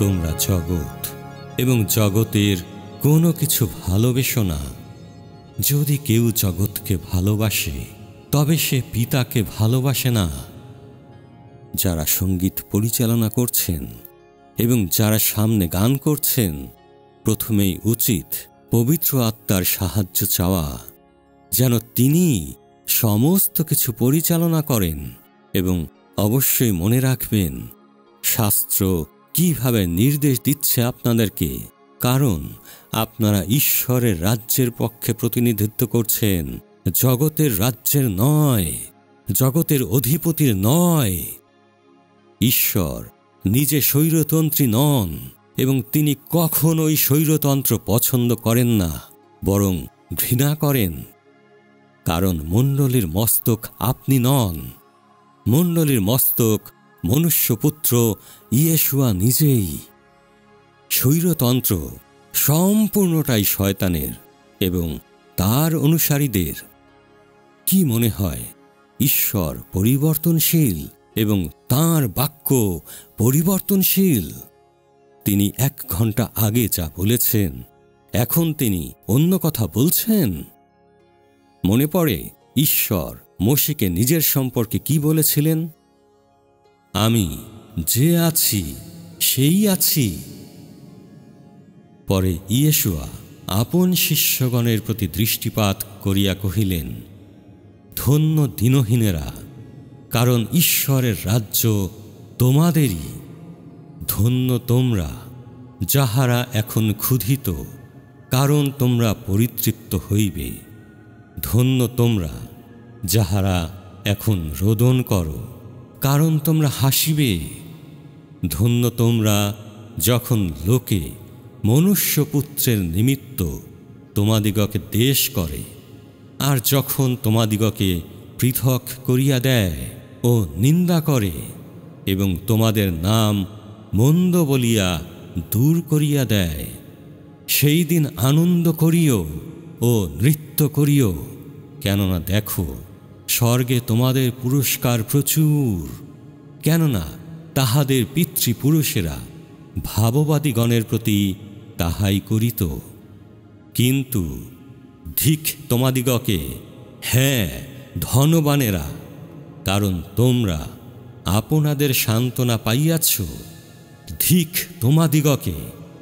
তোমরা জগৎ এবং জগতের কোনো কিছু ভালোবেসো না। যদি কেউ জগৎকে ভালোবাসে তবে সে পিতাকে ভালোবাসে না। যারা সঙ্গীত পরিচালনা করছেন এবং যারা সামনে গান করছেন, প্রথমেই উচিত পবিত্র আত্মার সাহায্য চাওয়া, যেন তিনি সমস্ত কিছু পরিচালনা করেন। এবং অবশ্যই মনে রাখবেন শাস্ত্র কিভাবে নির্দেশ দিচ্ছে আপনাদেরকে, কারণ আপনারা ঈশ্বরের রাজ্যের পক্ষে প্রতিনিধিত্ব করছেন, জগতের রাজ্যের নয়, জগতের অধিপতির নয়। ঈশ্বর নিজে স্বৈরতন্ত্রী নন এবং তিনি কখনোই স্বৈরতন্ত্র পছন্দ করেন না, বরং ঘৃণা করেন। কারণ মণ্ডলীর মস্তক আপনি নন, মণ্ডলীর মস্তক মনুষ্যপুত্র ইয়েশুয়া নিজেই। স্বৈরতন্ত্র সম্পূর্ণটাই শয়তানের এবং তার অনুসারীদের। কি মনে হয় ঈশ্বর পরিবর্তনশীল এবং তাঁর বাক্য পরিবর্তনশীল? তিনি 1 ঘন্টা আগে যা বলেছেন এখন তিনি অন্য কথা বলছেন? মনে পড়ে ঈশ্বর মোশেকে নিজের সম্পর্কে কি বলেছিলেন? আমি যে আছি সেই আছি। পরে ইয়েশুয়া আপন শিষ্যগণের প্রতি দৃষ্টিপাত করিয়া কহিলেন, ধন্য দীনহীনেরা, কারণ ঈশ্বরের রাজ্য তোমাদেরই। ধন্য তোমরা যাহারা এখন ক্ষুধিত, কারণ তোমরা পরিতৃপ্ত হইবে। ধন্য তোমরা যাহারা এখন রোদন করো, কারণ তোমরা হাসিবে। ধন্য তোমরা যখন লোকে মনুষ্যপুত্রের নিমিত্ত তোমাদিগকে দ্বেষ করে, আর যখন তোমাদিগকে পৃথক করিয়া দেয় ও নিন্দা করে এবং তোমাদের নাম মন্দ বলিয়া দূর করিয়া দেয়, সেই দিন আনন্দ করিও ও নৃত্য করিও, কেননা দেখো স্বর্গে তোমাদের পুরস্কার প্রচুর। কেননা তাহাদের পিতৃপুরুষেরা ভাববাদীগণের প্রতি তাহাই করিত। কিন্তু ধিক তোমাদিগকে, হ্যাঁ ধনবানেরা, কারণ তোমরা আপনাদের সান্ত্বনা পাইয়াছ। ধিক তোমাদিগকে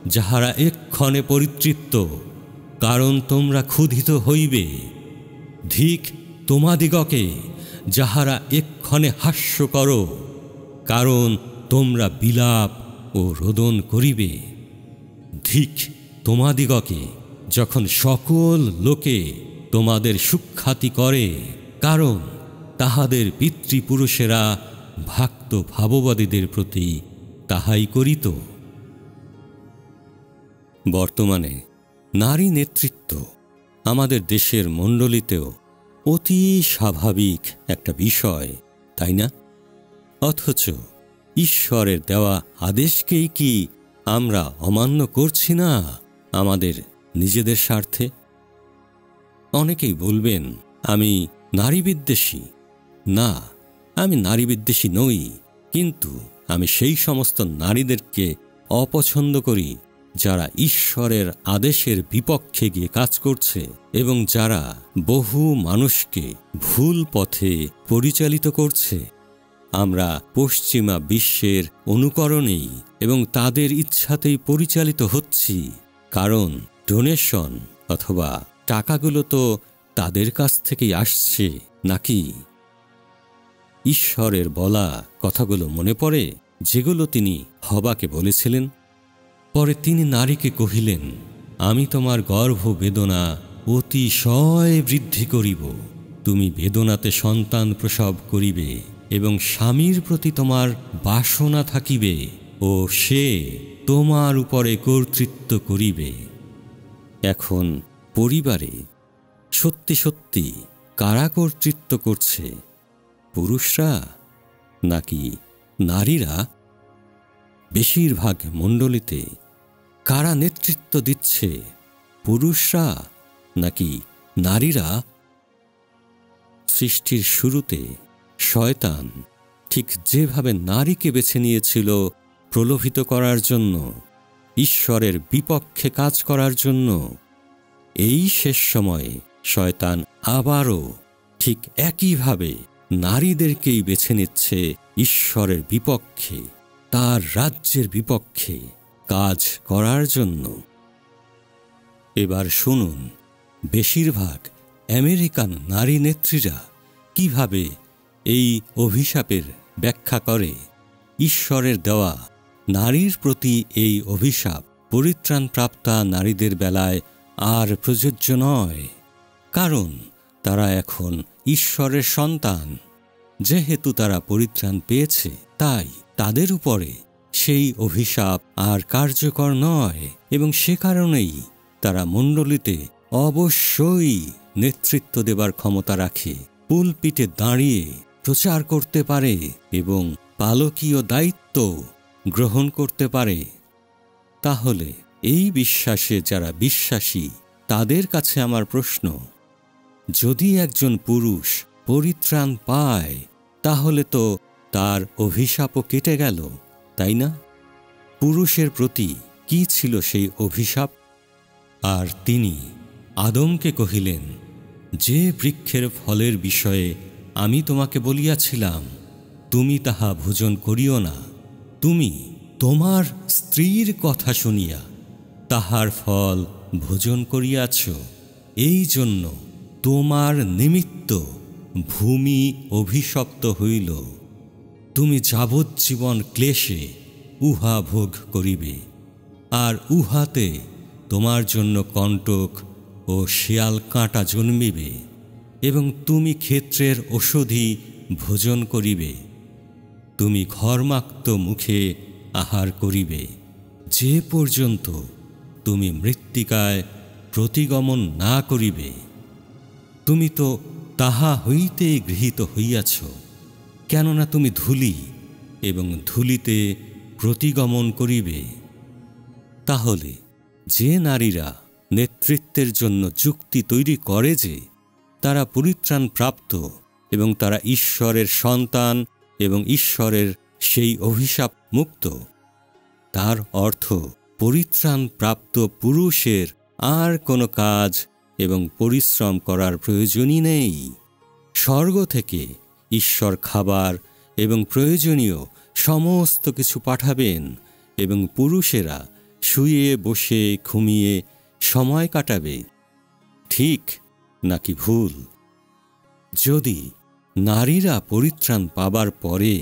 যাহারা এক্ষণে পরিতৃপ্ত, কারণ তোমরা ক্ষুধিত হইবে। ধিক তোমাদিগকে যাহারা এক্ষণে হাস্য করো, কারণ তোমরা বিলাপ ও রোদন করিবে। ধিক তোমাদিগকে যখন সকল লোকে তোমাদের সুখ্যাতি করে, কারণ তাহাদের পিতৃপুরুষেরা ভক্ত ভাববাদীদের প্রতি তাহাই করিত। বর্তমানে নারী নেতৃত্ব আমাদের দেশের মণ্ডলীতেও অতি স্বাভাবিক একটা বিষয়, তাই না? অথচ ঈশ্বরের দেওয়া আদেশকেই কি আমরা অমান্য করছি না আমাদের নিজেদের স্বার্থে? অনেকেই বলবেন আমি নারী বিদ্বেষী। না, আমি নারী বিদ্বেষী নই, কিন্তু আমি সেই সমস্ত নারীদেরকে অপছন্দ করি যারা ঈশ্বরের আদেশের বিপক্ষে গিয়ে কাজ করছে এবং যারা বহু মানুষকে ভুল পথে পরিচালিত করছে। আমরা পশ্চিমা বিশ্বের অনুকরণেই এবং তাদের ইচ্ছাতেই পরিচালিত হচ্ছি, কারণ ডোনেশন অথবা টাকাগুলো তো তাদের কাছ থেকেই আসছে, নাকি? ঈশ্বরের বলা কথাগুলো মনে পড়ে, যেগুলো তিনি হবাকে বলেছিলেন। পরে তিনি নারীকে কহিলেন, আমি তোমার গর্ভ বেদনা অতিশয় বৃদ্ধি করিব। তুমি বেদনাতে সন্তান প্রসব করিবে এবং স্বামীর প্রতি তোমার বাসনা থাকিবে ও সে তোমার উপরে কর্তৃত্ব করিবে। এখন পরিবারে সত্যি সত্যি কারা কর্তৃত্ব করছে, পুরুষরা নাকি নারীরা? বেশিরভাগ মণ্ডলীতে কারা নেতৃত্ব দিচ্ছে, পুরুষরা নাকি নারীরা? সৃষ্টির শুরুতে শয়তান ঠিক যেভাবে নারীকে বেছে নিয়েছিল প্রলোভিত করার জন্য, ঈশ্বরের বিপক্ষে কাজ করার জন্য। এই শেষ সময়ে শয়তান আবারও ঠিক একইভাবে নারীদেরকেই বেছে নিচ্ছে ঈশ্বরের বিপক্ষে, তার রাজ্যের বিপক্ষে কাজ করার জন্য। এবার শুনুন বেশিরভাগ আমেরিকান নারী নেত্রীরা কিভাবে এই অভিশাপের ব্যাখ্যা করে। ঈশ্বরের দেওয়া নারীর প্রতি এই অভিশাপ পরিত্রাণপ্রাপ্তা নারীদের বেলায় আর প্রযোজ্য নয়, কারণ তারা এখন ঈশ্বরের সন্তান। যেহেতু তারা পরিত্রাণ পেয়েছে, তাই তাদের উপরে সেই অভিশাপ আর কার্যকর নয়, এবং সে কারণেই তারা মণ্ডলীতে অবশ্যই নেতৃত্ব দেবার ক্ষমতা রাখে, পুলপিটে দাঁড়িয়ে প্রচার করতে পারে এবং পালকীয় দায়িত্ব গ্রহণ করতে পারে। তাহলে এই বিশ্বাসে যারা বিশ্বাসী, তাদের কাছে আমার প্রশ্ন, যদি একজন পুরুষ পরিত্রাণ পায়, তাহলে তো তার অভিশাপও কেটে গেল, তাই না? পুরুষের প্রতি কি ছিল সেই অভিশাপ? আর তিনি আদমকে কহিলেন, যে বৃক্ষের ফলের বিষয়ে আমি তোমাকে বলিয়াছিলাম, তুমি তাহা ভোজন করিও না। তুমি তোমার স্ত্রীর কথা শুনিয়া তাহার ফল ভোজন করিয়াছ, এই জন্য তোমার নিমিত্ত ভূমি অভিশপ্ত হইল। তুমি যাবজ্জীবন ক্লেশে উহা ভোগ করিবে, আর উহাতে তোমার জন্য কণ্টক ও শিয়াল কাঁটা জন্মিবে, এবং তুমি ক্ষেত্রের ঔষধি ভোজন করিবে। তুমি ঘর্মাক্ত মুখে আহার করিবে, যে পর্যন্ত তুমি মৃত্তিকায় প্রতিগমন না করিবে। তুমি তো তাহা হইতে গৃহীত হইয়াছ, কেননা তুমি ধূলি, এবং ধূলিতে প্রতিগমন করিবে। তাহলে যে নারীরা নেতৃত্বের জন্য যুক্তি তৈরি করে যে তারা পরিত্রাণ প্রাপ্ত এবং তারা ঈশ্বরের সন্তান এবং ঈশ্বরের সেই অভিশাপ মুক্ত, তার অর্থ পরিত্রাণ প্রাপ্ত পুরুষের আর কোনো কাজ এবং পরিশ্রম করার প্রয়োজনই নেই। স্বর্গ থেকে ঈশ্বর খাবার এবং প্রয়োজনীয় সমস্ত কিছু পাঠাবেন, এবং পুরুষেরা শুয়ে বসে ঘুমিয়ে সময় কাটাবে। ঠিক নাকি ভুল? যদি নারীরা পরিত্রাণ পাবার পরে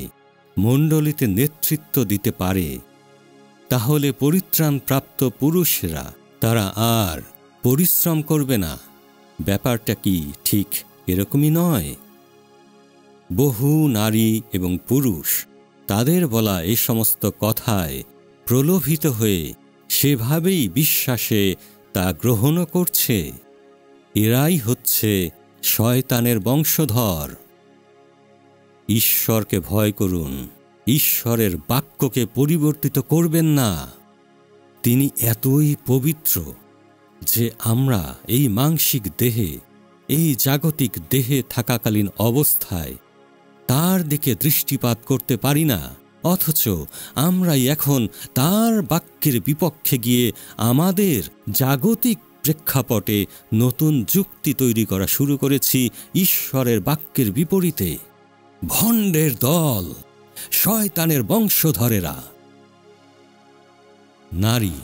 মণ্ডলীতে নেতৃত্ব দিতে পারে, তাহলে পরিত্রাণ প্রাপ্ত পুরুষরা তারা আর পরিশ্রম করবে না। ব্যাপারটা কি ঠিক এরকমই নয়? বহু নারী এবং পুরুষ তাদের বলা এই সমস্ত কথায় প্রলোভিত হয়ে সেভাবেই বিশ্বাসে তা গ্রহণও করছে। এরাই হচ্ছে শয়তানের বংশধর। ঈশ্বরকে ভয় করুন, ঈশ্বরের বাক্যকে পরিবর্তিত করবেন না। তিনি এতই পবিত্র যে আমরা এই মাংসিক দেহে, এই জাগতিক দেহে থাকাকালীন অবস্থায় তার দিকে দৃষ্টিপাত করতে পারি না, অথচ আমরাই এখন তার বাক্যের বিপক্ষে গিয়ে আমাদের জাগতিক প্রেক্ষাপটে নতুন যুক্তি তৈরি করা শুরু করেছি ঈশ্বরের বাক্যের বিপরীতে। ভণ্ডের দল, শয়তানের বংশধরেরা। নারী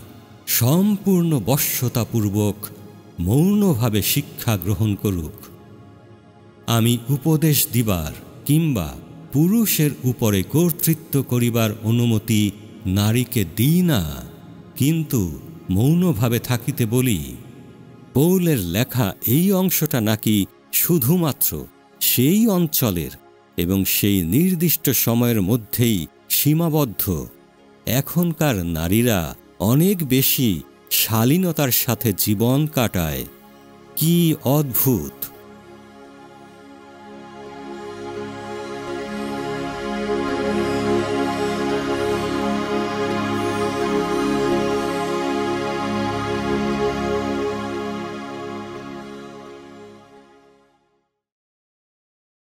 সম্পূর্ণ বশ্যতাপূর্বক মৌনভাবে শিক্ষা গ্রহণ করুক। আমি উপদেশ দিবার কিংবা পুরুষের উপরে কর্তৃত্ব করিবার অনুমতি নারীকে দিই না, কিন্তু মৌনভাবে থাকিতে বলি। পৌলের লেখা এই অংশটা নাকি শুধুমাত্র সেই অঞ্চলের এবং সেই নির্দিষ্ট সময়ের মধ্যেই সীমাবদ্ধ। এখনকার নারীরা অনেক বেশি শালীনতার সাথে জীবন কাটায়। কি অদ্ভুত!